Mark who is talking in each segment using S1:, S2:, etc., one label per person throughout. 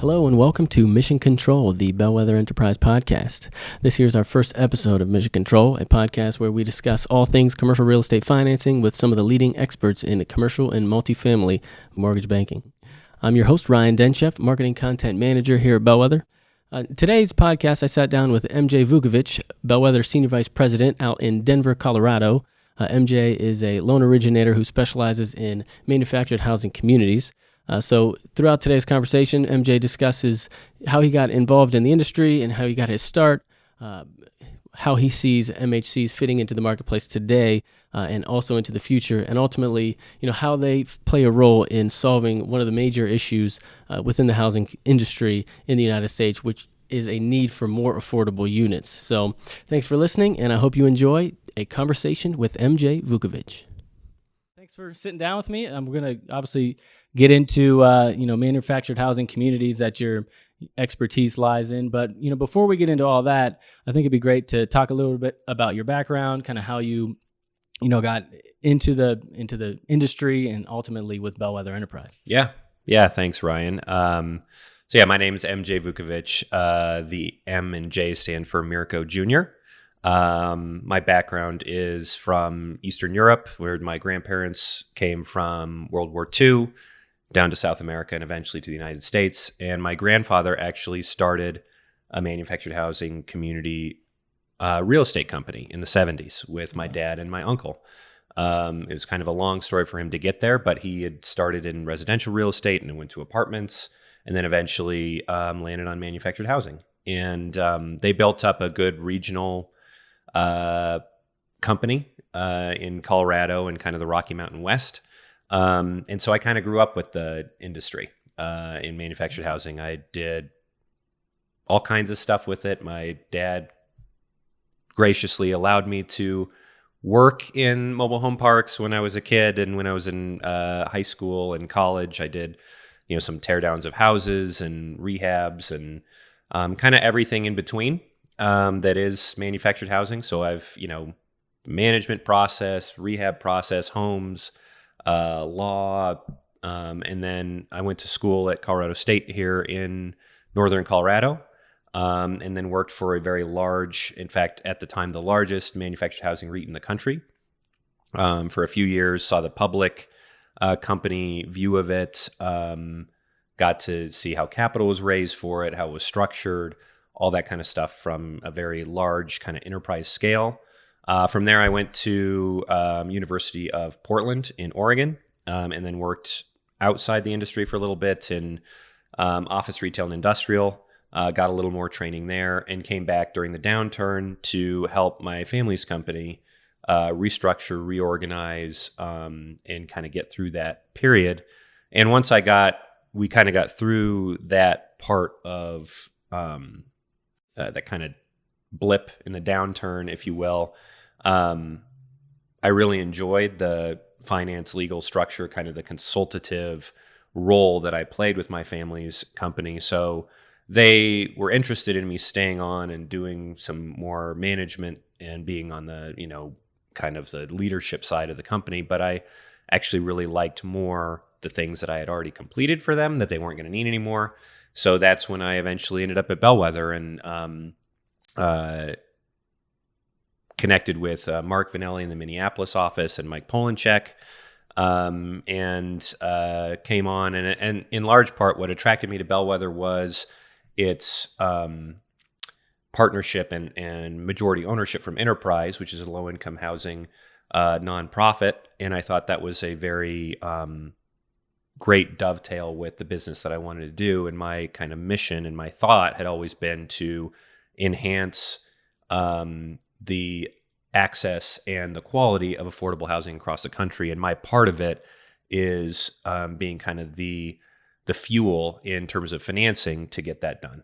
S1: Hello and welcome to Mission Control, the Bellwether Enterprise Podcast. This here is our first episode of Mission Control, a podcast where we discuss all things commercial real estate financing with some of the leading experts in commercial and multifamily mortgage banking. I'm your host, Ryan Dentscheff, Marketing Content Manager here at Bellwether. Today's podcast, I sat down with MJ Vukovich, Bellwether Senior Vice President out in Denver, Colorado. MJ is a loan originator who specializes in manufactured housing communities. So throughout today's conversation, MJ discusses how he got involved in the industry and how he got his start, how he sees MHCs fitting into the marketplace today and also into the future, and ultimately, how they play a role in solving one of the major issues within the housing industry in the United States, which is a need for more affordable units. So thanks for listening, and I hope you enjoy a conversation with MJ Vukovich. Thanks for sitting down with me. I'm going to obviously get into manufactured housing communities that your expertise lies in. But before we get into all that, I think it'd be great to talk a little bit about your background, kind of how you got into the industry and ultimately with Bellwether Enterprise.
S2: Yeah. Thanks, Ryan. My name is MJ Vukovich. The M and J stand for Mirko Jr. My background is from Eastern Europe, where my grandparents came from World War II, down to South America and eventually to the United States. And my grandfather actually started a manufactured housing community real estate company in the 70s with my dad and my uncle. It was kind of a long story for him to get there, but he had started in residential real estate and went to apartments and then eventually landed on manufactured housing. And they built up a good regional company in Colorado and kind of the Rocky Mountain West. And so I kind of grew up with the industry in manufactured housing. I did all kinds of stuff with it. My dad graciously allowed me to work in mobile home parks when I was a kid, and when I was in high school and college, I did some teardowns of houses and rehabs and kind of everything in between that is manufactured housing. So I've management process, rehab process, homes, law, and then I went to school at Colorado State here in northern Colorado, and then worked for a very large, in fact, at the time, the largest manufactured housing REIT in the country for a few years, saw the public company view of it, got to see how capital was raised for it, how it was structured, all that kind of stuff from a very large kind of enterprise scale. From there, I went to University of Portland in Oregon, and then worked outside the industry for a little bit in office, retail, and industrial. Got a little more training there, and came back during the downturn to help my family's company restructure, reorganize, and kind of get through that period. And once we kind of got through that part of that kind of blip in the downturn, if you will. I really enjoyed the finance, legal structure, kind of the consultative role that I played with my family's company. So they were interested in me staying on and doing some more management and being on the, kind of the leadership side of the company. But I actually really liked more the things that I had already completed for them that they weren't going to need anymore. So that's when I eventually ended up at Bellwether and connected with Mark Vanelli in the Minneapolis office and Mike Polenchek, and came on. And in large part, what attracted me to Bellwether was its partnership and majority ownership from Enterprise, which is a low-income housing nonprofit. And I thought that was a very great dovetail with the business that I wanted to do. And my kind of mission and my thought had always been to enhance the access and the quality of affordable housing across the country. And my part of it is being kind of the fuel in terms of financing to get that done.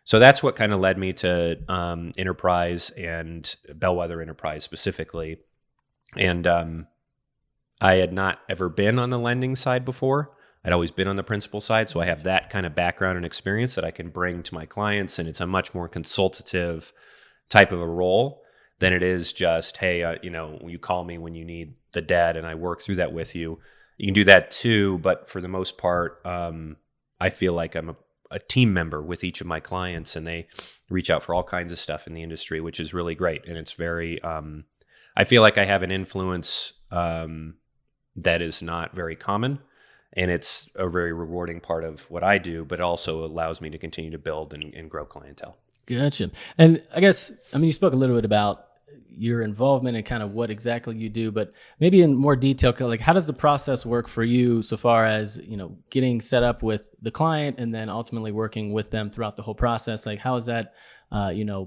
S2: So that's what kind of led me to Enterprise and Bellwether Enterprise specifically. And I had not ever been on the lending side before. I'd always been on the principal side. So I have that kind of background and experience that I can bring to my clients. And it's a much more consultative type of a role than it is just, hey, you call me when you need the debt and I work through that with you. You can do that too. But for the most part, I feel like I'm a team member with each of my clients, and they reach out for all kinds of stuff in the industry, which is really great. And it's very, I feel like I have an influence that is not very common, and it's a very rewarding part of what I do, but also allows me to continue to build and grow clientele.
S1: Gotcha. And I guess, you spoke a little bit about your involvement and kind of what exactly you do, but maybe in more detail, like how does the process work for you so far as, getting set up with the client and then ultimately working with them throughout the whole process? Like how does that,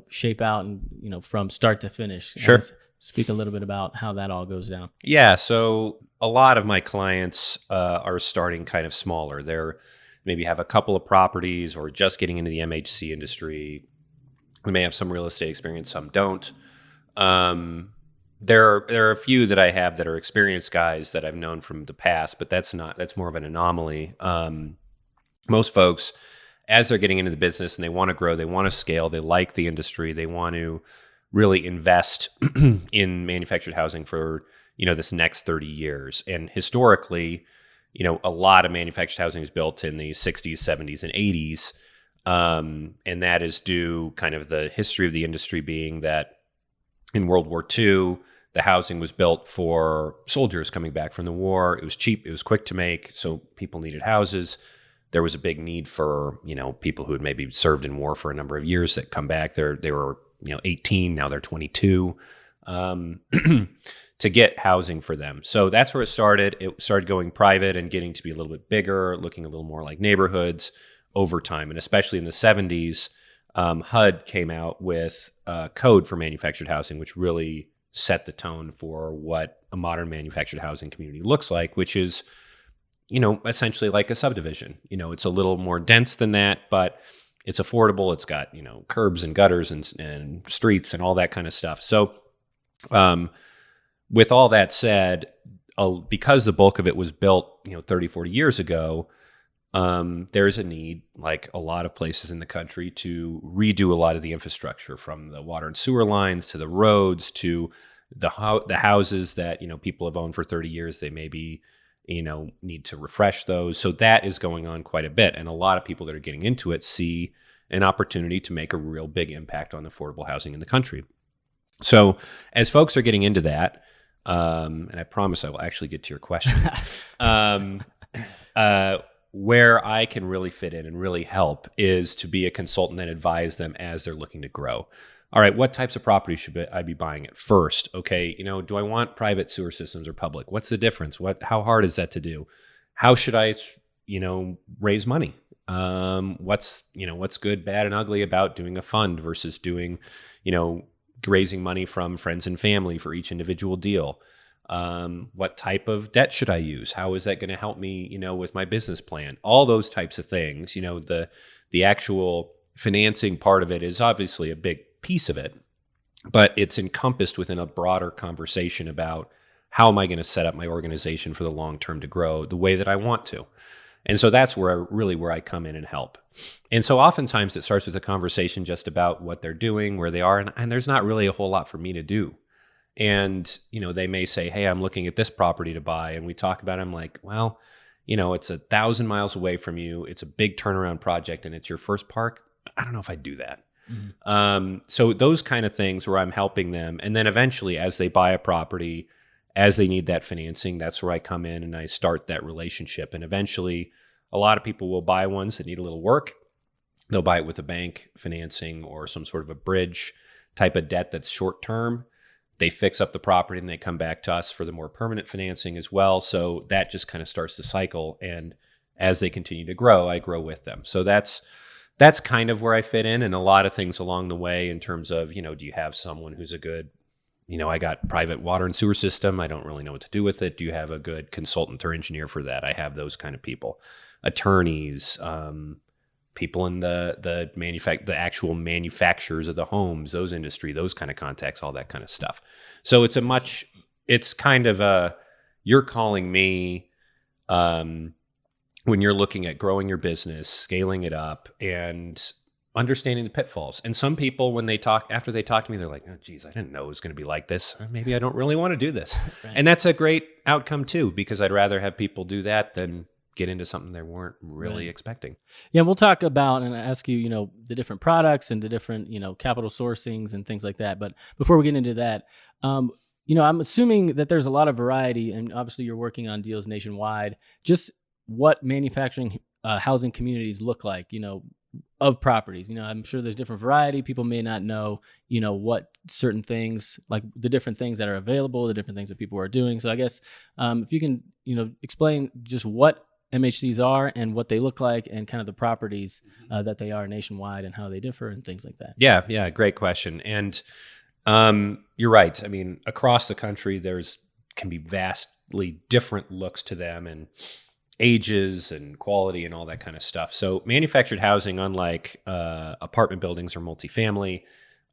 S1: shape out and, from start to finish?
S2: Sure.
S1: Speak a little bit about how that all goes down.
S2: Yeah. So a lot of my clients are starting kind of smaller. They're maybe have a couple of properties or just getting into the MHC industry. They may have some real estate experience, some don't. There are a few that I have that are experienced guys that I've known from the past, but that's more of an anomaly. Most folks, as they're getting into the business and they want to grow, they want to scale, they like the industry, they want to really invest in manufactured housing for, this next 30 years. And historically, a lot of manufactured housing is built in the 60s, 70s, and 80s. And that is due kind of the history of the industry being that in World War II, the housing was built for soldiers coming back from the war. It was cheap. It was quick to make. So people needed houses. There was a big need for, people who had maybe served in war for a number of years that come back. They were, 18, now they're 22, to get housing for them. So that's where it started. It started going private and getting to be a little bit bigger, looking a little more like neighborhoods over time. And especially in the 70s, HUD came out with a code for manufactured housing, which really set the tone for what a modern manufactured housing community looks like, which is, essentially like a subdivision. It's a little more dense than that, but it's affordable. It's got, curbs and gutters and streets and all that kind of stuff. So with all that said, because the bulk of it was built, 30, 40 years ago, there's a need, like a lot of places in the country, to redo a lot of the infrastructure, from the water and sewer lines to the roads to the houses that, people have owned for 30 years. They maybe, need to refresh those. So that is going on quite a bit. And a lot of people that are getting into it see an opportunity to make a real big impact on affordable housing in the country. So as folks are getting into that, and I promise I will actually get to your question, where I can really fit in and really help is to be a consultant and advise them as they're looking to grow. All right, what types of properties should I be buying at first? Okay, do I want private sewer systems or public? What's the difference? How hard is that to do? How should I, raise money? What's good, bad, and ugly about doing a fund versus doing, raising money from friends and family for each individual deal? What type of debt should I use? How is that going to help me, with my business plan? All those types of things. The actual financing part of it is obviously a big piece of it, but it's encompassed within a broader conversation about how am I going to set up my organization for the long term to grow the way that I want to. And so that's where I come in and help. And so oftentimes it starts with a conversation just about what they're doing, where they are, and there's not really a whole lot for me to do. And, they may say, hey, I'm looking at this property to buy. And we talk about it. I'm like, well, it's 1,000 miles away from you. It's a big turnaround project and it's your first park. I don't know if I'd do that. Mm-hmm. So those kind of things where I'm helping them. And then eventually as they buy a property, as they need that financing, that's where I come in and I start that relationship. And eventually a lot of people will buy ones that need a little work. They'll buy it with a bank financing or some sort of a bridge type of debt that's short term. They fix up the property and they come back to us for the more permanent financing as well. So that just kind of starts the cycle. And as they continue to grow, I grow with them. So that's kind of where I fit in, and a lot of things along the way in terms of, do you have someone who's a good, I got private water and sewer system. I don't really know what to do with it. Do you have a good consultant or engineer for that? I have those kind of people, attorneys, people in the actual manufacturers of the homes, those industry, those kind of contacts, all that kind of stuff. So it's kind of you're calling me, when you're looking at growing your business, scaling it up, and understanding the pitfalls. And some people, after they talk to me, they're like, oh, geez, I didn't know it was going to be like this. Maybe I don't really want to do this. Right. And that's a great outcome too, because I'd rather have people do that than get into something they weren't really expecting.
S1: Yeah, we'll talk about and ask you, the different products and the different, capital sourcings and things like that. But before we get into that, I'm assuming that there's a lot of variety, and obviously you're working on deals nationwide. Just what manufacturing housing communities look like, of properties. I'm sure there's different variety. People may not know, what certain things, like the different things that are available, the different things that people are doing. So I guess if you can, explain just what MHCs are and what they look like and kind of the properties that they are nationwide and how they differ and things like that.
S2: Yeah, great question. And you're right. I mean, across the country, can be vastly different looks to them and ages and quality and all that kind of stuff. So manufactured housing, unlike apartment buildings or multifamily,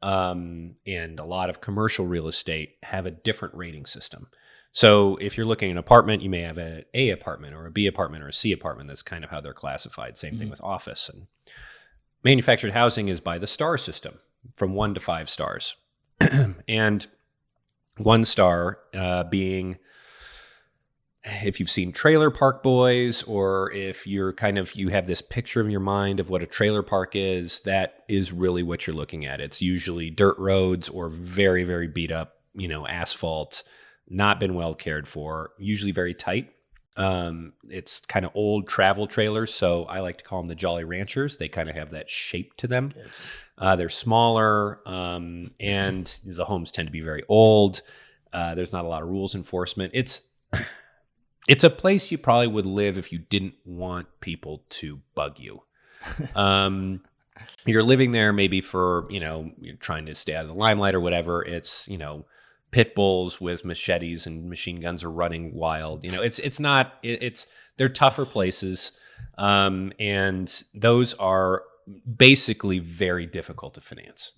S2: and a lot of commercial real estate, have a different rating system. So if you're looking at an apartment, you may have an A apartment or a B apartment or a C apartment. That's kind of how they're classified. Same thing with office. And manufactured housing is by the star system, from 1 to 5 stars. And 1 star being, if you've seen Trailer Park Boys, or if you have this picture in your mind of what a trailer park is, that is really what you're looking at. It's usually dirt roads or very, very beat up, asphalt, not been well cared for, usually very tight. It's kind of old travel trailers. So I like to call them the Jolly Ranchers. They kind of have that shape to them. They're smaller, and the homes tend to be very old. There's not a lot of rules enforcement. It's a place you probably would live if you didn't want people to bug you. You're living there maybe for, you're trying to stay out of the limelight or whatever. It's, pit bulls with machetes and machine guns are running wild. They're tougher places. And those are basically very difficult to finance.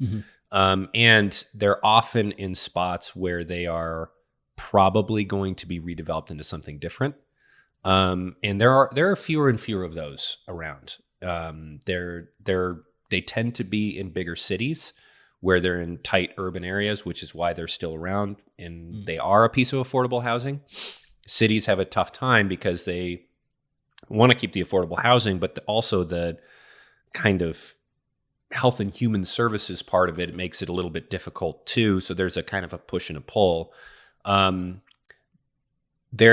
S2: And they're often in spots where they are probably going to be redeveloped into something different. And there are fewer and fewer of those around. They tend to be in bigger cities where they're in tight urban areas, which is why they're still around, and they are a piece of affordable housing. Cities have a tough time because they want to keep the affordable housing, but also the kind of health and human services part of it makes it a little bit difficult too. So there's a kind of a push and a pull. There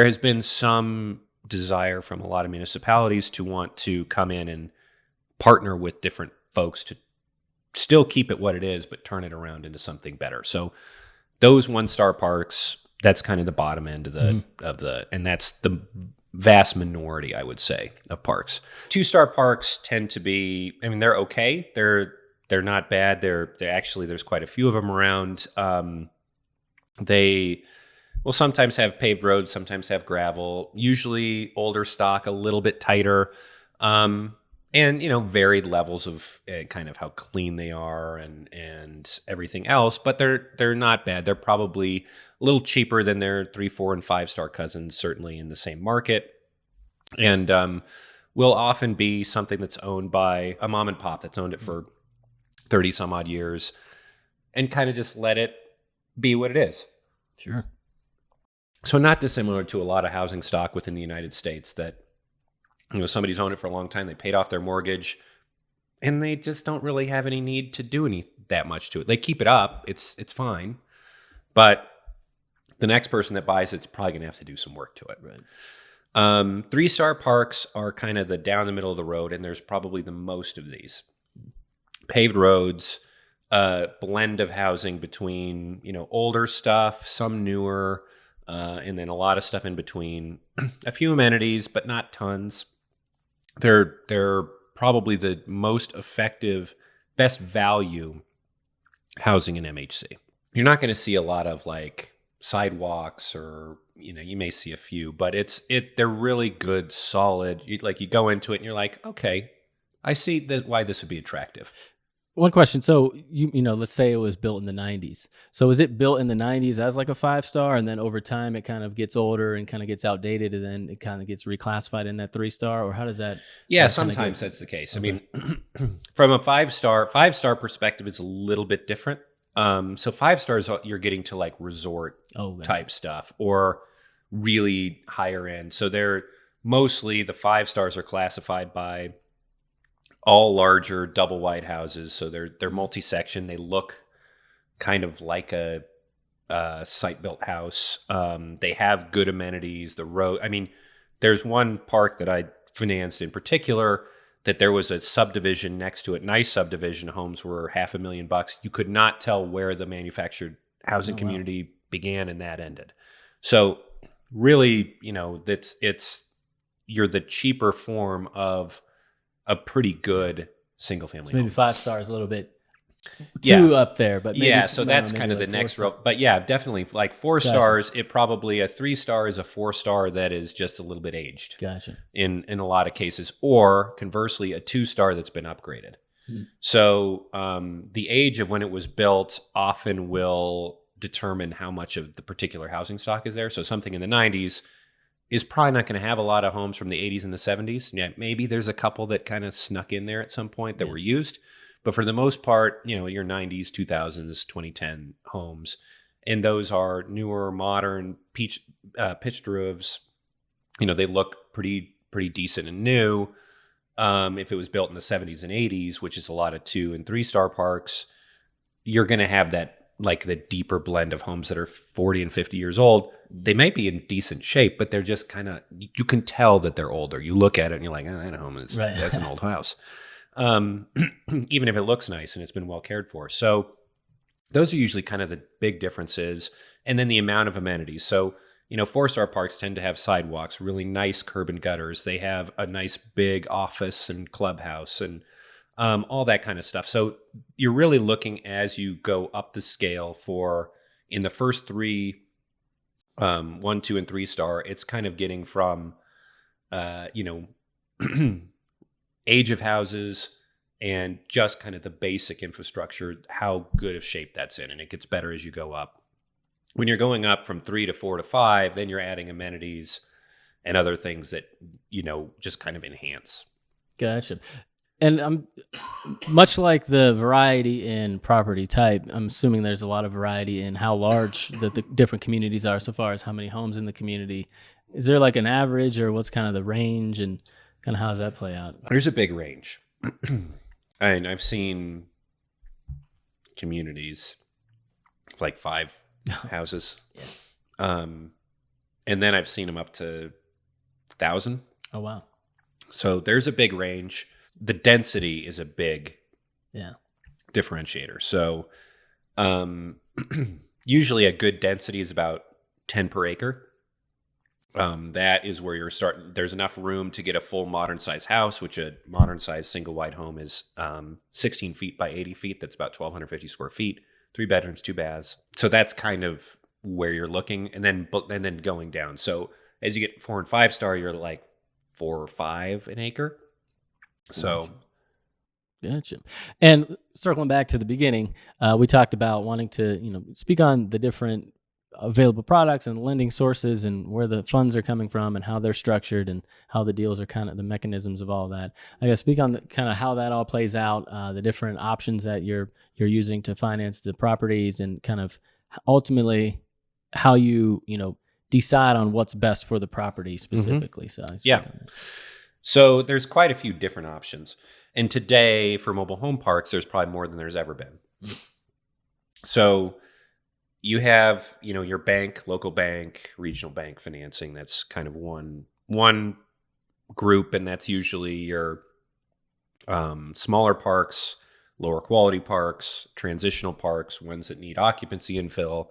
S2: has been some desire from a lot of municipalities to want to come in and partner with different folks to still keep it what it is, but turn it around into something better. So those 1-star parks, that's kind of the bottom end of and that's the vast minority, I would say, of parks. 2-star parks tend to be, they're okay. They're not bad. They're actually, there's quite a few of them around. They will sometimes have paved roads, sometimes have gravel, usually older stock, a little bit tighter. And, varied levels of kind of how clean they are and everything else, but they're not bad. They're probably a little cheaper than their 3, 4, and 5-star cousins, certainly in the same market. And will often be something that's owned by a mom and pop that's owned it for 30 some odd years and kind of just let it be what it is.
S1: Sure.
S2: So not dissimilar to a lot of housing stock within the United States that, somebody's owned it for a long time. They paid off their mortgage and they just don't really have any need to do that much to it. They keep it up. It's fine. But the next person that buys it's probably going to have to do some work to it.
S1: Right.
S2: 3-star parks are kind of the down the middle of the road, and there's probably the most of these. Paved roads, blend of housing between, older stuff, some newer, and then a lot of stuff in between. A few amenities, but not tons. They're probably the most effective, best value housing in MHC. You're not going to see a lot of like sidewalks or, you may see a few, but they're really good, solid. You go into it and you're like, okay, I see why this would be attractive.
S1: One question. So, let's say it was built in the 90s. So is it built in the 90s as like a 5-star, and then over time it kind of gets older and kind of gets outdated, and then it kind of gets reclassified in that 3-star, or how does that?
S2: Yeah, sometimes that's the case. Okay. From a 5-star perspective, it's a little bit different. So 5 stars, you're getting to like resort type stuff or really higher end. So they're mostly the 5 stars are classified by all larger double wide houses. So they're multi-section. They look kind of like a site-built house. They have good amenities. The road. I mean, there's one park that I financed in particular that there was a subdivision next to it. Nice subdivision. Homes were $500,000. You could not tell where the manufactured housing community began and that ended. So really, you're the cheaper form of a pretty good single family.
S1: So maybe
S2: home.
S1: 5 stars, a little bit too up there, but maybe,
S2: so that's kind of like the next row. But yeah, definitely like 4 stars. It probably a 3 star is a 4 star that is just a little bit aged.
S1: Gotcha.
S2: In a lot of cases, or conversely, a 2 star that's been upgraded. So the age of when it was built often will determine how much of the particular housing stock is there. So something in the 90s is probably not going to have a lot of homes from the 80s and the 70s. Yeah, maybe there's a couple that kind of snuck in there at some point that were used. But for the most part, your 90s, 2000s, 2010 homes. And those are newer, modern, pitched roofs. They look pretty decent and new. If it was built in the 70s and 80s, which is a lot of 2 and 3 star parks, you're going to have that, like the deeper blend of homes that are 40 and 50 years old. They might be in decent shape, but they're just kind of, you can tell that they're older. You look at it and you're like, that home is, that's an old house. Even if it looks nice and it's been well cared for. So those are usually kind of the big differences. And then the amount of amenities. So, 4-star parks tend to have sidewalks, really nice curb and gutters. They have a nice big office and clubhouse and all that kind of stuff. So you're really looking as you go up the scale for, in the first 3, 1, 2, and 3 star, it's kind of getting from, age of houses and just kind of the basic infrastructure, how good of shape that's in. And it gets better as you go up. When you're going up from 3 to 4 to 5, then you're adding amenities and other things that, just kind of enhance.
S1: Gotcha. And much like the variety in property type, I'm assuming there's a lot of variety in how large the different communities are, so far as how many homes in the community. Is there like an average, or what's kind of the range, and kind of how does that play out?
S2: There's a big range. And I've seen communities like 5 houses. And then I've seen them up to 1,000.
S1: Oh, wow.
S2: So there's a big range. The density is a big differentiator. So usually a good density is about 10 per acre. That is where you're starting. There's enough room to get a full modern size house, which a modern size single wide home is 16 feet by 80 feet. That's about 1,250 square feet, 3 bedrooms, 2 baths. So that's kind of where you're looking, and then going down. So as you get 4 and 5 star, you're like 4 or 5 an acre. So.
S1: Gotcha. And circling back to the beginning, we talked about wanting to, speak on the different available products and lending sources and where the funds are coming from and how they're structured and how the deals are kind of the mechanisms of all that. I guess speak on kind of how that all plays out, the different options that you're using to finance the properties, and kind of ultimately how you decide on what's best for the property specifically.
S2: Mm-hmm. So there's quite a few different options. And today for mobile home parks, there's probably more than there's ever been. So you have, your bank, local bank, regional bank financing. That's kind of one group, and that's usually your smaller parks, lower quality parks, transitional parks, ones that need occupancy infill.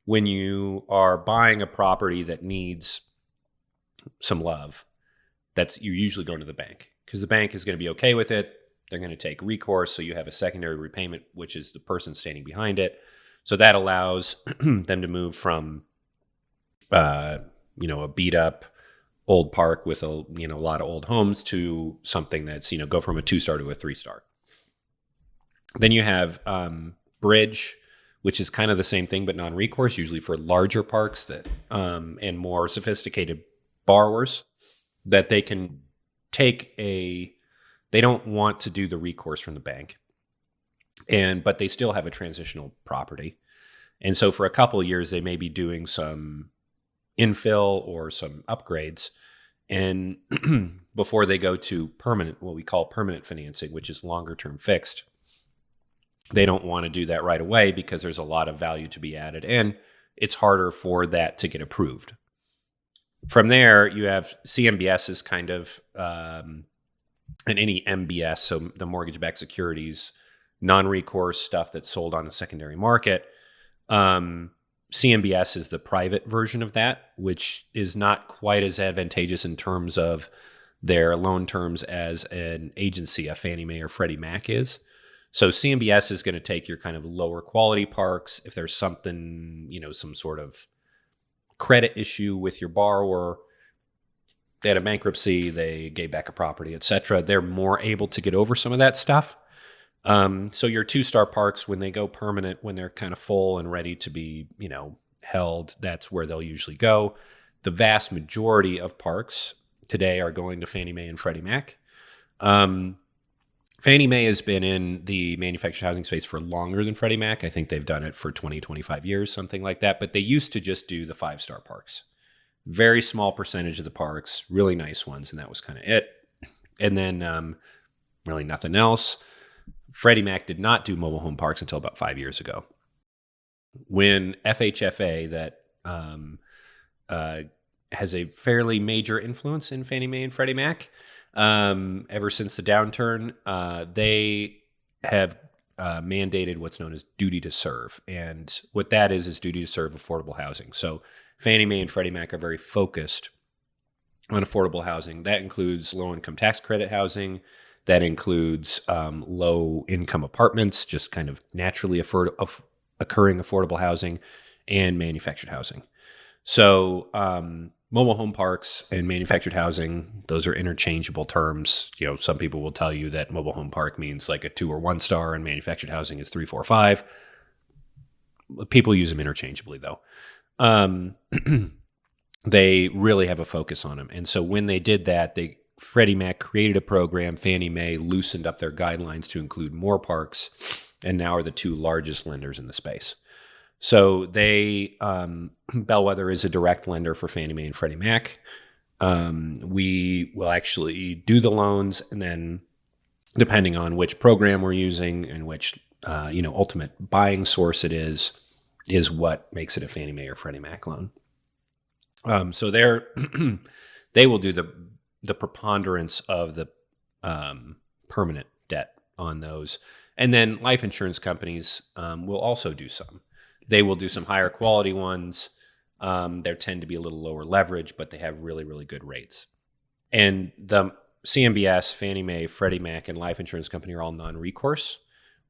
S2: When you are buying a property that needs some love, you're usually going to the bank, because the bank is going to be okay with it. They're going to take recourse, so you have a secondary repayment, which is the person standing behind it. So that allows them to move from, a beat up old park with a lot of old homes to something that's, go from a 2-star to a 3-star. Then you have bridge, which is kind of the same thing, but non-recourse, usually for larger parks that and more sophisticated borrowers, that they can take they don't want to do the recourse from the bank. But they still have a transitional property. And so for a couple of years, they may be doing some infill or some upgrades. And before they go to permanent, what we call permanent financing, which is longer term fixed, they don't want to do that right away because there's a lot of value to be added, and it's harder for that to get approved. From there, you have CMBS is kind of, and any MBS, so the mortgage-backed securities, non-recourse stuff that's sold on the secondary market. CMBS is the private version of that, which is not quite as advantageous in terms of their loan terms as an agency, a Fannie Mae or Freddie Mac is. So CMBS is going to take your kind of lower quality parks. If there's something, some sort of credit issue with your borrower, they had a bankruptcy, they gave back a property, et cetera, they're more able to get over some of that stuff. So your 2-star parks, when they go permanent, when they're kind of full and ready to be, held, that's where they'll usually go. The vast majority of parks today are going to Fannie Mae and Freddie Mac. Fannie Mae has been in the manufactured housing space for longer than Freddie Mac. I think they've done it for 20, 25 years, something like that. But they used to just do the 5-star parks. Very small percentage of the parks, really nice ones, and that was kind of it. And then really nothing else. Freddie Mac did not do mobile home parks until about 5 years ago. When FHFA, that has a fairly major influence in Fannie Mae and Freddie Mac, ever since the downturn, they have mandated what's known as duty to serve. And what that is duty to serve affordable housing. So Fannie Mae and Freddie Mac are very focused on affordable housing. That includes low-income tax credit housing. That includes low-income apartments, just kind of naturally occurring affordable housing, and manufactured housing. So mobile home parks and manufactured housing, those are interchangeable terms. Some people will tell you that mobile home park means like a 2 or 1 star, and manufactured housing is 3, 4, 5. People use them interchangeably, though. They really have a focus on them. And so when they did that, Freddie Mac created a program. Fannie Mae loosened up their guidelines to include more parks, and now are the 2 largest lenders in the space. So Bellwether is a direct lender for Fannie Mae and Freddie Mac. We will actually do the loans, and then depending on which program we're using and which ultimate buying source it is what makes it a Fannie Mae or Freddie Mac loan. So they will do the preponderance of the permanent debt on those. And then life insurance companies will also do some. They will do some higher quality ones. They tend to be a little lower leverage, but they have really, really good rates. And the CMBS, Fannie Mae, Freddie Mac, and life insurance company are all non-recourse,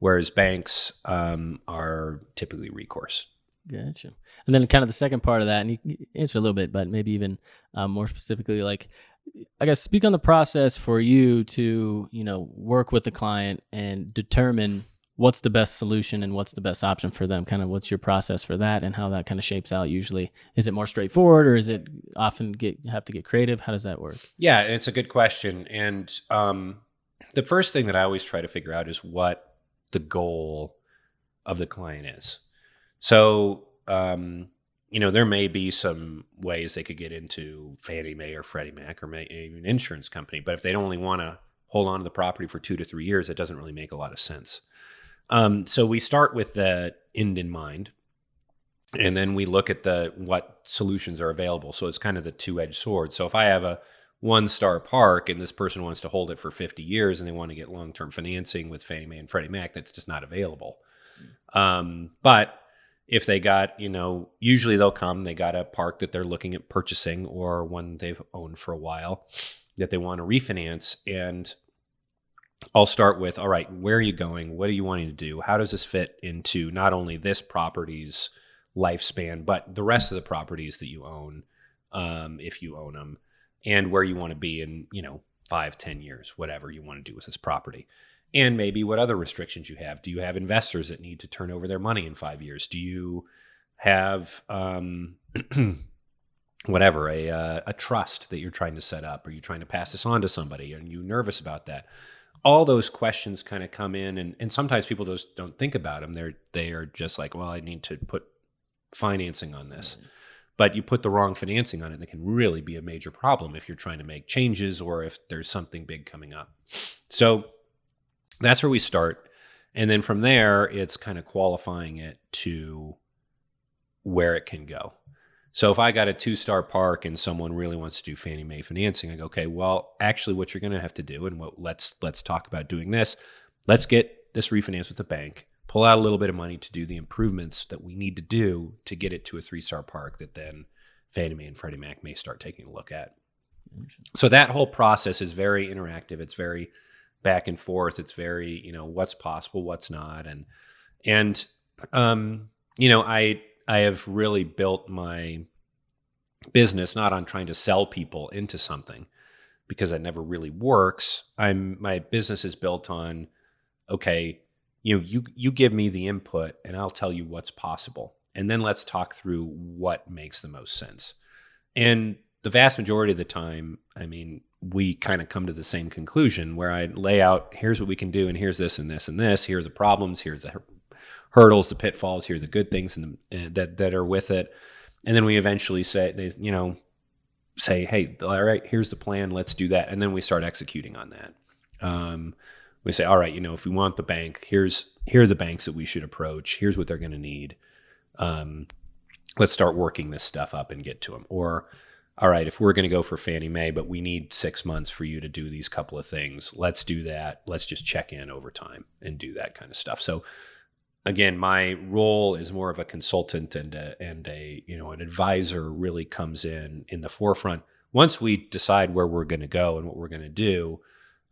S2: whereas banks are typically recourse.
S1: Gotcha. And then kind of the second part of that, and you can answer a little bit, but maybe even more specifically, like, I guess, speak on the process for you to, work with the client and determine what's the best solution and what's the best option for them. Kind of what's your process for that and how that kind of shapes out usually. Is it more straightforward, or is it often have to get creative? How does that work?
S2: Yeah, it's a good question. And the first thing that I always try to figure out is what the goal of the client is. So, there may be some ways they could get into Fannie Mae or Freddie Mac or maybe an insurance company, but if they only want to hold on to the property for 2 to 3 years, it doesn't really make a lot of sense. So we start with the end in mind, and then we look at what solutions are available. So it's kind of the two-edged sword. So if I have a 1-star park and this person wants to hold it for 50 years and they want to get long-term financing with Fannie Mae and Freddie Mac, that's just not available. But if they got, usually they'll come, they got a park that they're looking at purchasing or one they've owned for a while that they want to refinance. And I'll start with, all right, where are you going? What are you wanting to do? How does this fit into not only this property's lifespan, but the rest of the properties that you own, if you own them, and where you want to be in, 5, 10 years, whatever you want to do with this property. And maybe what other restrictions you have. Do you have investors that need to turn over their money in 5 years? Do you have whatever, a trust that you're trying to set up? Are you trying to pass this on to somebody? Are you nervous about that? All those questions kind of come in, and sometimes people just don't think about them. They are just like, well, I need to put financing on this. But you put the wrong financing on it, that can really be a major problem if you're trying to make changes or if there's something big coming up. So that's where we start. And then from there, it's kind of qualifying it to where it can go. So if I got a 2-star park and someone really wants to do Fannie Mae financing, I go, okay, well, actually what you're going to have to do, and let's talk about doing this. Let's get this refinanced with the bank, pull out a little bit of money to do the improvements that we need to do to get it to a 3-star park that then Fannie Mae and Freddie Mac may start taking a look at. So that whole process is very interactive. It's very back and forth. It's very, what's possible, what's not. And I have really built my business not on trying to sell people into something, because that never really works. My business is built on, okay, you give me the input and I'll tell you what's possible. And then let's talk through what makes the most sense. And the vast majority of the time, we kind of come to the same conclusion where I lay out, here's what we can do, and here's this and this and this. Here are the problems. Here's the hurdles, the pitfalls. Here are the good things that are with it. And then we eventually say, hey, all right, here's the plan. Let's do that. And then we start executing on that. We say, all right, if we want the bank, here are the banks that we should approach. Here's what they're going to need. Let's start working this stuff up and get to them. Or, all right, if we're going to go for Fannie Mae, but we need 6 months for you to do these couple of things, let's do that. Let's just check in over time and do that kind of stuff. So again, my role is more of a consultant and an advisor really comes in the forefront. Once we decide where we're going to go and what we're going to do,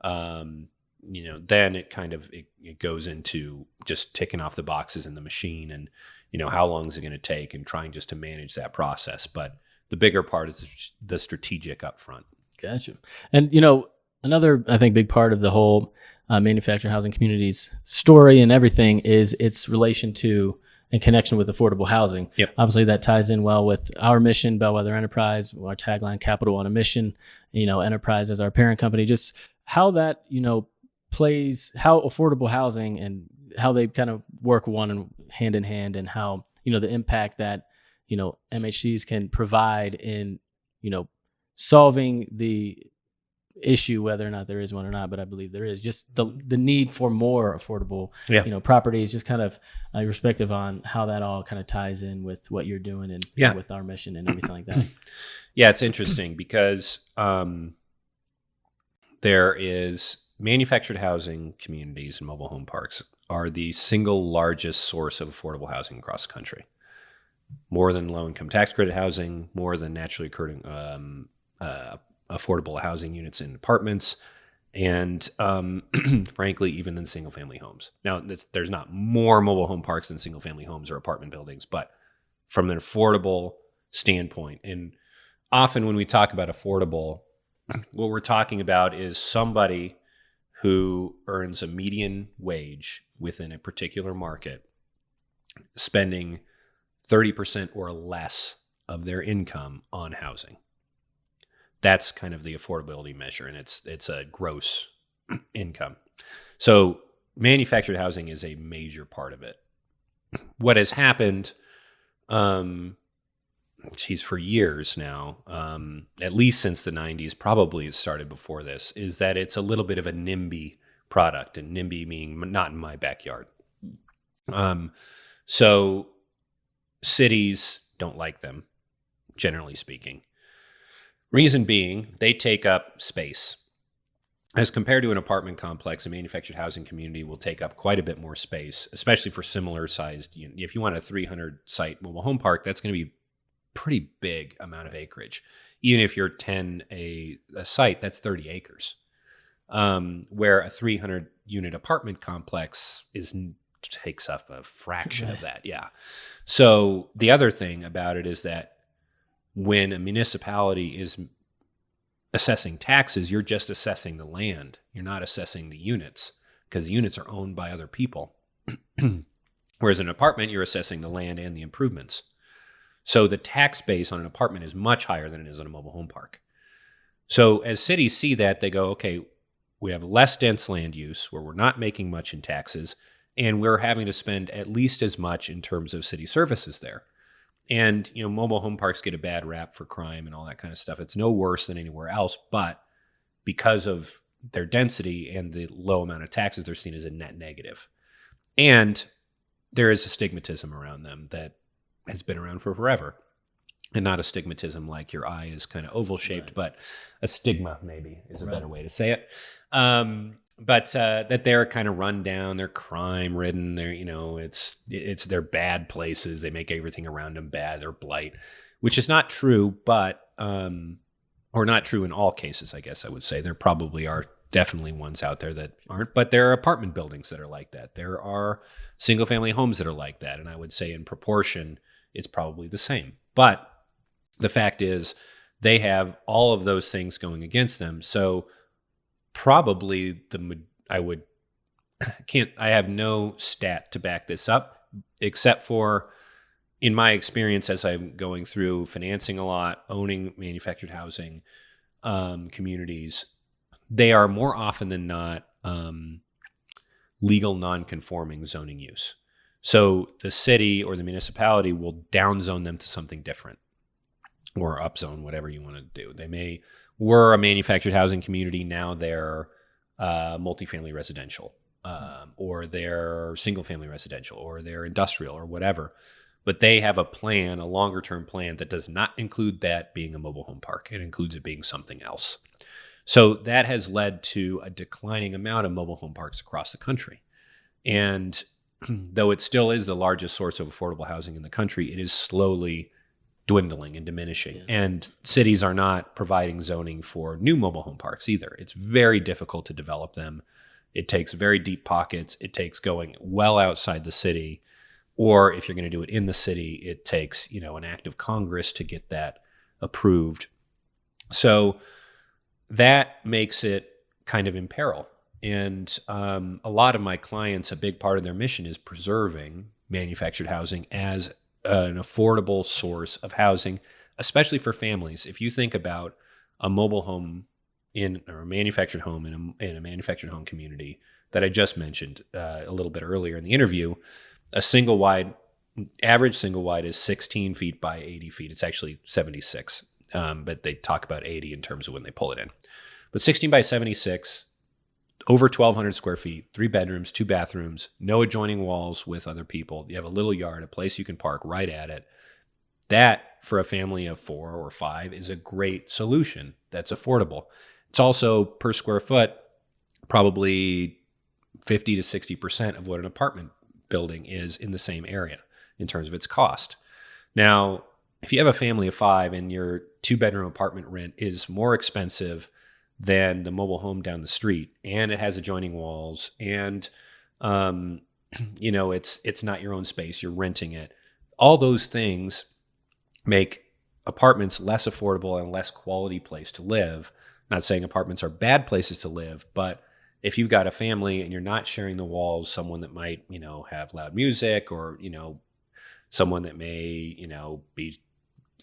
S2: then it goes into just ticking off the boxes in the machine and, how long is it going to take and trying just to manage that process. But the bigger part is the strategic upfront.
S1: Gotcha. And, another, I think, big part of the whole manufactured housing community's story and everything is its relation to and connection with affordable housing.
S2: Yep.
S1: Obviously, that ties in well with our mission, Bellwether Enterprise, our tagline, Capital on a Mission, Enterprise as our parent company, just how that, plays, how affordable housing and how they kind of work hand in hand, and how, the impact that, MHCs can provide in, solving the issue, whether or not there is one or not, but I believe there is, just the need for more affordable, properties, just kind of irrespective on how that all kind of ties in with what you're doing and with our mission and everything like that.
S2: Yeah, it's interesting because there is manufactured housing communities and mobile home parks are the single largest source of affordable housing across the country. More than low-income tax credit housing, more than naturally occurring affordable housing units in apartments, and frankly, even than single-family homes. Now, there's not more mobile home parks than single-family homes or apartment buildings, but from an affordable standpoint, and often when we talk about affordable, what we're talking about is somebody who earns a median wage within a particular market, spending 30% or less of their income on housing. That's kind of the affordability measure, and it's a gross income. So manufactured housing is a major part of it. What has happened, for years now, at least since the 90s, probably it started before this, is that it's a little bit of a NIMBY product, and NIMBY meaning not in my backyard. So cities don't like them, generally speaking. Reason being, they take up space. As compared to an apartment complex, a manufactured housing community will take up quite a bit more space, especially for similar sized. If you want a 300 site mobile home park, that's going to be pretty big amount of acreage. Even if you're 10 a site, that's 30 acres. Where a 300 unit apartment complex takes up a fraction of that. Yeah. So the other thing about it is that when a municipality is assessing taxes, you're just assessing the land. You're not assessing the units, because the units are owned by other people. Whereas an apartment, you're assessing the land and the improvements. So the tax base on an apartment is much higher than it is on a mobile home park. So as cities see that, they go, okay, we have less dense land use where we're not making much in taxes, and we're having to spend at least as much in terms of city services there. And, mobile home parks get a bad rap for crime and all that kind of stuff. It's no worse than anywhere else, but because of their density and the low amount of taxes, they're seen as a net negative. And there is a stigmatism around them that has been around for forever. And not a stigmatism like your eye is kind of oval shaped, but a stigma maybe is a better way to say it. But that they're kind of run down, they're crime ridden, they're, it's they're bad places. They make everything around them bad. They're blight, which is not true, but, or not true in all cases, I guess I would say. There probably are definitely ones out there that aren't, but there are apartment buildings that are like that. There are single family homes that are like that. And I would say in proportion, it's probably the same. But the fact is they have all of those things going against them. So probably I have no stat to back this up, except for in my experience as I'm going through financing a lot, owning manufactured housing communities, they are more often than not legal non-conforming zoning use. So the city or the municipality will downzone them to something different or upzone, whatever you want to do. They were a manufactured housing community. Now they're multifamily residential, or they're single family residential, or they're industrial or whatever. But they have a plan, a longer term plan that does not include that being a mobile home park. It includes it being something else. So that has led to a declining amount of mobile home parks across the country. And though it still is the largest source of affordable housing in the country, it is slowly dwindling and diminishing. Yeah. And cities are not providing zoning for new mobile home parks either. It's very difficult to develop them. It takes very deep pockets. It takes going well outside the city. Or if you're going to do it in the city, it takes, an act of Congress to get that approved. So that makes it kind of in peril. And a lot of my clients, a big part of their mission is preserving manufactured housing as an affordable source of housing, especially for families. If you think about a mobile home or a manufactured home in a manufactured home community that I just mentioned a little bit earlier in the interview, average single wide is 16 feet by 80 feet. It's actually 76, but they talk about 80 in terms of when they pull it in. But 16 by 76, over 1,200 square feet, 3 bedrooms, 2 bathrooms, no adjoining walls with other people. You have a little yard, a place you can park right at it. That, for a family of 4 or 5, is a great solution that's affordable. It's also, per square foot, probably 50 to 60% of what an apartment building is in the same area in terms of its cost. Now, if you have a family of 5 and your 2-bedroom apartment rent is more expensive than the mobile home down the street, and it has adjoining walls, and it's not your own space, you're renting it. All those things make apartments less affordable and less quality place to live. Not saying apartments are bad places to live, but if you've got a family and you're not sharing the walls, someone that might, have loud music, or, someone that may, be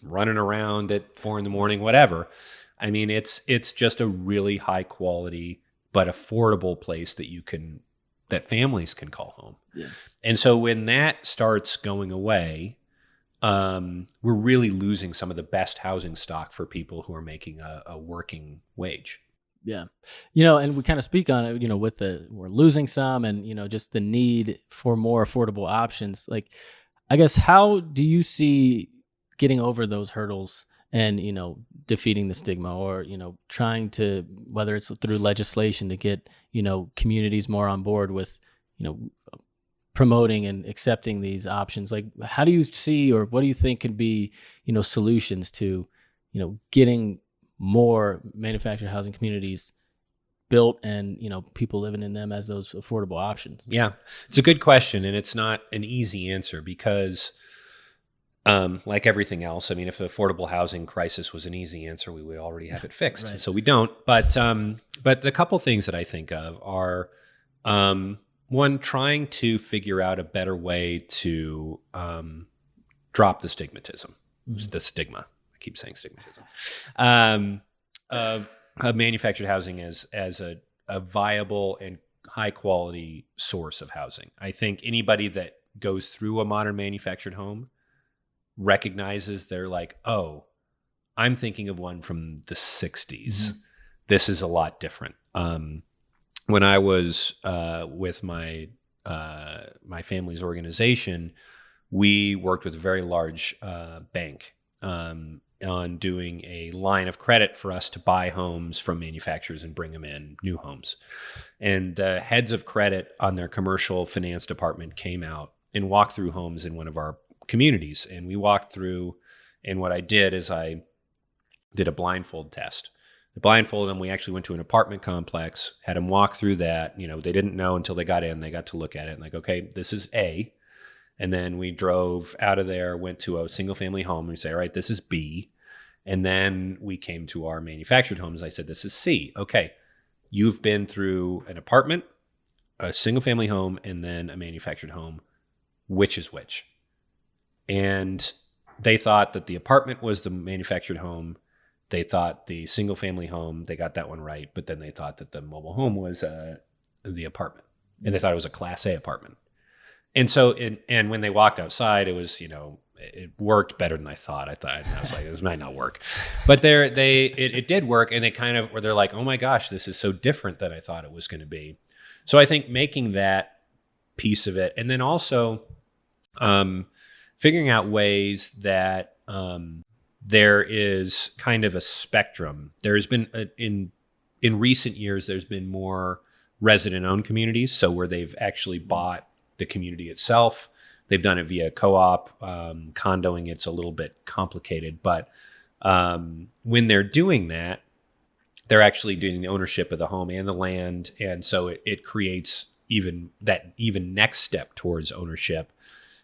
S2: running around at 4 a.m, whatever. I mean, it's just a really high quality but affordable place that families can call home. Yeah. And so when that starts going away, we're really losing some of the best housing stock for people who are making a working wage.
S1: Yeah. And we kind of speak on it, we're losing some, and, just the need for more affordable options. Like, I guess, how do you see getting over those hurdles and, defeating the stigma, or, trying to, whether it's through legislation to get, communities more on board with, promoting and accepting these options? Like, how do you see, or what do you think could be, solutions to, getting more manufactured housing communities built and, people living in them as those affordable options?
S2: Yeah, it's a good question. And it's not an easy answer because like everything else, I mean, if the affordable housing crisis was an easy answer, we would already have it fixed. Right. So we don't. But the couple things that I think of are, one, trying to figure out a better way to drop the stigmatism, the stigma. I keep saying stigmatism, of manufactured housing as a viable and high quality source of housing. I think anybody that goes through a modern manufactured home recognizes they're like, oh, I'm thinking of one from the 60s.
S1: Mm-hmm.
S2: This is a lot different. When I was with my family's organization, we worked with a very large bank on doing a line of credit for us to buy homes from manufacturers and bring them in, new homes. And the heads of credit on their commercial finance department came out and walked through homes in one of our communities. And we walked through, and what I did is I did a blindfold test. I blindfolded them. We actually went to an apartment complex, had them walk through that. You know, they didn't know until they got in. They got to look at it and like, okay, this is A. And then we drove out of there, went to a single family home. And we say, all right, this is B. And then we came to our manufactured homes. I said, this is C. Okay, you've been through an apartment, a single family home, and then a manufactured home. Which is which? And they thought that the apartment was the manufactured home. They thought the single family home, they got that one right. But then they thought that the mobile home was the apartment. And they thought it was a Class A apartment. And so, and when they walked outside, it was, you know, it worked better than I thought. I was like, this might not work, but it did work. And they kind of, where they're like, oh my gosh, this is so different than I thought it was going to be. So I think making that piece of it, and then also figuring out ways that there is kind of a spectrum. There's been in recent years, there's been more resident-owned communities, so where they've actually bought the community itself. They've done it via co-op. Condoing, it's a little bit complicated, but when they're doing that, they're actually doing the ownership of the home and the land, and so it creates even next step towards ownership.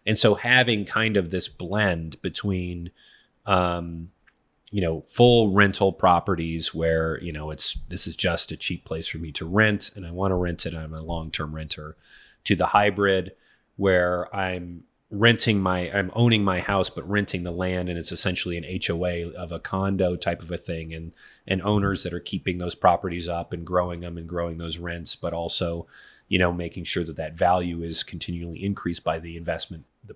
S2: And so having kind of this blend between full rental properties where, you know, this is just a cheap place for me to rent and I want to rent it, I'm a long-term renter, to the hybrid where I'm owning my house but renting the land, and it's essentially an HOA of a condo type of a thing, and owners that are keeping those properties up and growing them and growing those rents, but also, you know, making sure that value is continually increased by the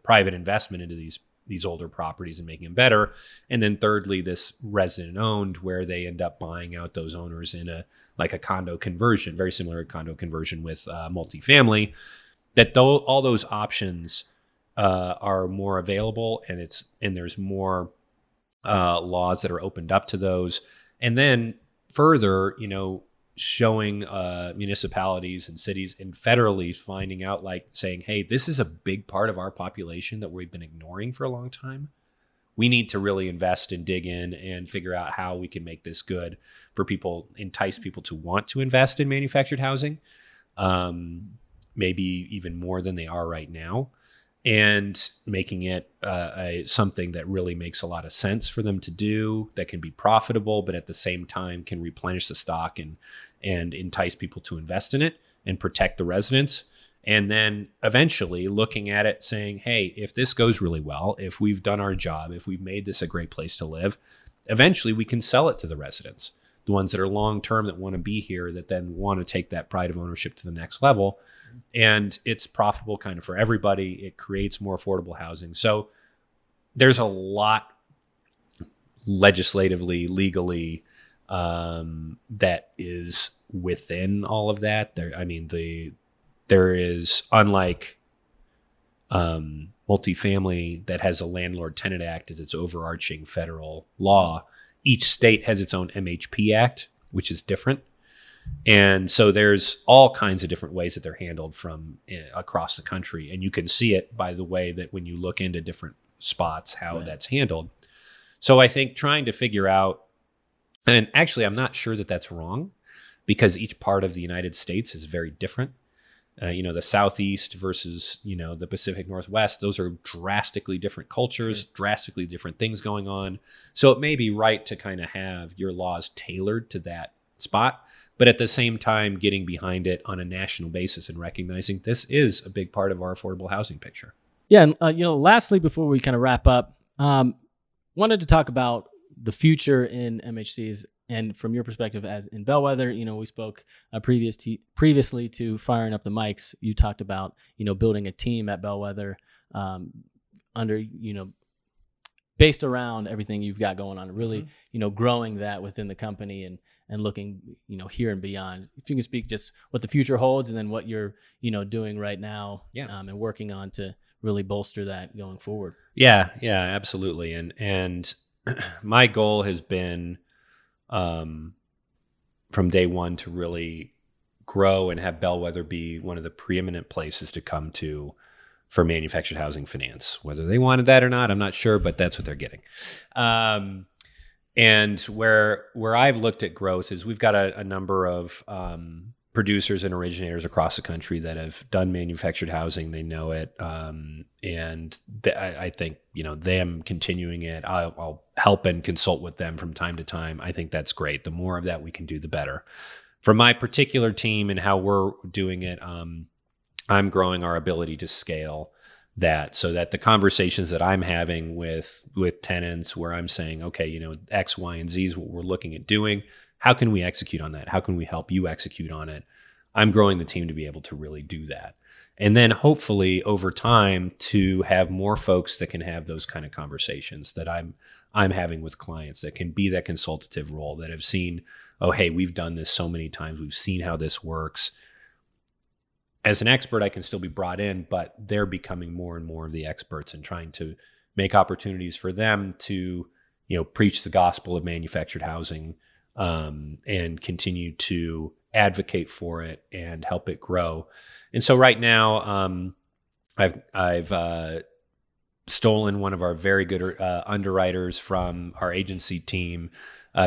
S2: private investment into these older properties and making them better. And then thirdly, this resident owned, where they end up buying out those owners in a condo conversion, very similar to condo conversion with multifamily, that all those options are more available, and there's more laws that are opened up to those. And then further, you know, showing municipalities and cities and federally finding out, like saying, hey, this is a big part of our population that we've been ignoring for a long time. We need to really invest and dig in and figure out how we can make this good for people, entice people to want to invest in manufactured housing, maybe even more than they are right now, and making it something that really makes a lot of sense for them to do, that can be profitable, but at the same time can replenish the stock and entice people to invest in it and protect the residents. And then eventually looking at it saying, hey, if this goes really well, if we've done our job, if we've made this a great place to live, eventually we can sell it to the residents, the ones that are long-term, that want to be here, that then want to take that pride of ownership to the next level. And it's profitable kind of for everybody. It creates more affordable housing. So there's a lot legislatively, legally, that is within all of that. There is, unlike multifamily that has a Landlord-Tenant Act as its overarching federal law, each state has its own MHP Act, which is different. And so there's all kinds of different ways that they're handled from across the country. And you can see it by the way that when you look into different spots, how that's handled. So I think trying to figure out, and actually I'm not sure that that's wrong, because each part of the United States is very different. The Southeast versus, the Pacific Northwest, those are drastically different cultures, sure, drastically different things going on. So it may be right to kind of have your laws tailored to that spot, but at the same time, getting behind it on a national basis and recognizing this is a big part of our affordable housing picture.
S1: Yeah. And, lastly, before we kind of wrap up, wanted to talk about the future in MHCs. And from your perspective as in Bellwether, we spoke previously to firing up the mics. You talked about, building a team at Bellwether under, based around everything you've got going on, really, growing that within the company and looking, here and beyond. If you can speak just what the future holds and then what you're, doing right now, and working on to really bolster that going forward.
S2: Yeah, absolutely. And my goal has been, from day one to really grow and have Bellwether be one of the preeminent places to come to for manufactured housing finance. Whether they wanted that or not, I'm not sure, but that's what they're getting. And where I've looked at growth is we've got a number of producers and originators across the country that have done manufactured housing. They know it. And I think, them continuing it, I'll help and consult with them from time to time. I think that's great. The more of that we can do, the better. For my particular team and how we're doing it, I'm growing our ability to scale that so that the conversations that I'm having with tenants where I'm saying, okay, X, Y, and Z is what we're looking at doing. How can we execute on that? How can we help you execute on it? I'm growing the team to be able to really do that. And then hopefully over time to have more folks that can have those kind of conversations that I'm having with clients that can be that consultative role, that have seen, oh, hey, we've done this so many times. We've seen how this works. As an expert, I can still be brought in, but they're becoming more and more of the experts and trying to make opportunities for them to, preach the gospel of manufactured housing, and continue to advocate for it and help it grow. And so right now, I've stolen one of our very good underwriters from our agency team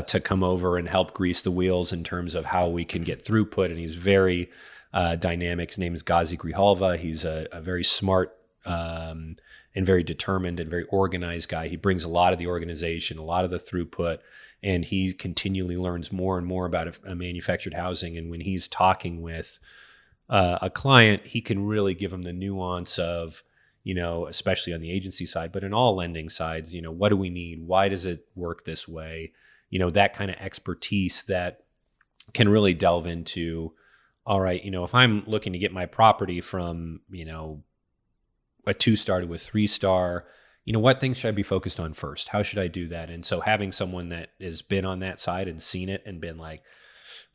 S2: to come over and help grease the wheels in terms of how we can get throughput. And he's very dynamic. His name is Ghazi Grijalva. He's a very smart and very determined and very organized guy. He brings a lot of the organization, a lot of the throughput, and he continually learns more and more about a manufactured housing. And when he's talking with a client, he can really give them the nuance of, especially on the agency side, but in all lending sides, what do we need? Why does it work this way? That kind of expertise that can really delve into, all right, if I'm looking to get my property from, a 2-star to a 3-star, what things should I be focused on first? How should I do that? And so having someone that has been on that side and seen it and been like,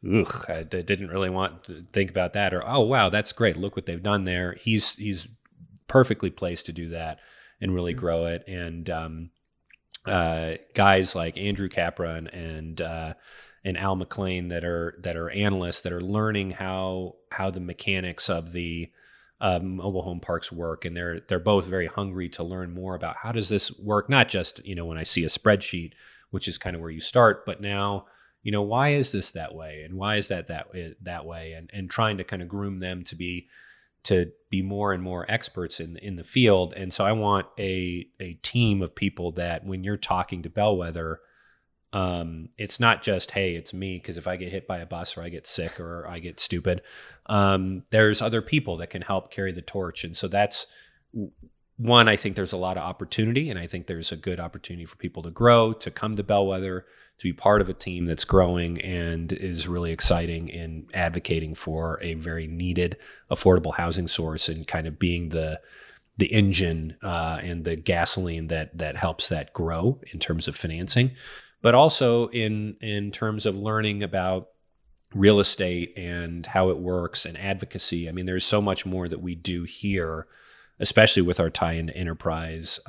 S2: ugh, I didn't really want to think about that, or, oh, wow, that's great. Look what they've done there. He's perfectly placed to do that and really grow it. And guys like Andrew Capra and Al McLean that are analysts that are learning how the mechanics of the mobile home parks work, and they're both very hungry to learn more about how does this work. Not just when I see a spreadsheet, which is kind of where you start, but now why is this that way, and why is that way, and trying to kind of groom them to be more and more experts in the field. And so I want a team of people that when you're talking to Bellwether, it's not just, hey, it's me, because if I get hit by a bus or I get sick or I get stupid, there's other people that can help carry the torch. And so that's one, I think there's a lot of opportunity, and I think there's a good opportunity for people to grow, to come to Bellwether, to be part of a team that's growing and is really exciting in advocating for a very needed affordable housing source and kind of being the engine and the gasoline that helps that grow in terms of financing. But also in terms of learning about real estate and how it works and advocacy. I mean, there's so much more that we do here, especially with our tie into enterprise,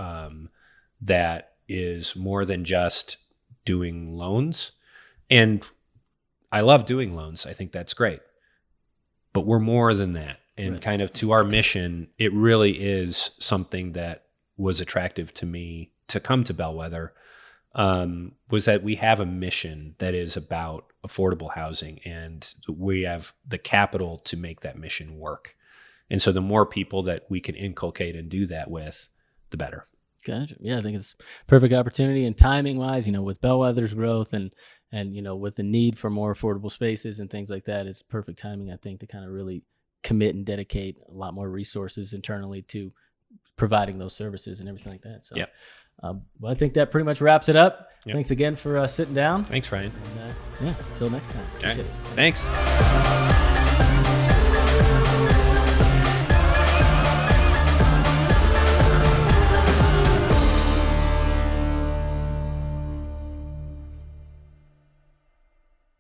S2: that is more than just doing loans. And I love doing loans. I think that's great. But we're more than that. And kind of to our mission, it really is something that was attractive to me to come to Bellwether. Was that we have a mission that is about affordable housing, and we have the capital to make that mission work. And so the more people that we can inculcate and do that with, the better.
S1: Gotcha. Yeah, I think it's perfect opportunity, and timing wise, with Bellwether's growth and with the need for more affordable spaces and things like that, it's perfect timing, I think, to kind of really commit and dedicate a lot more resources internally to providing those services and everything like that. So, well, I think that pretty much wraps it up. Yep. Thanks again for sitting down.
S2: Thanks, Ryan.
S1: And, until next time.
S2: All right. Thanks.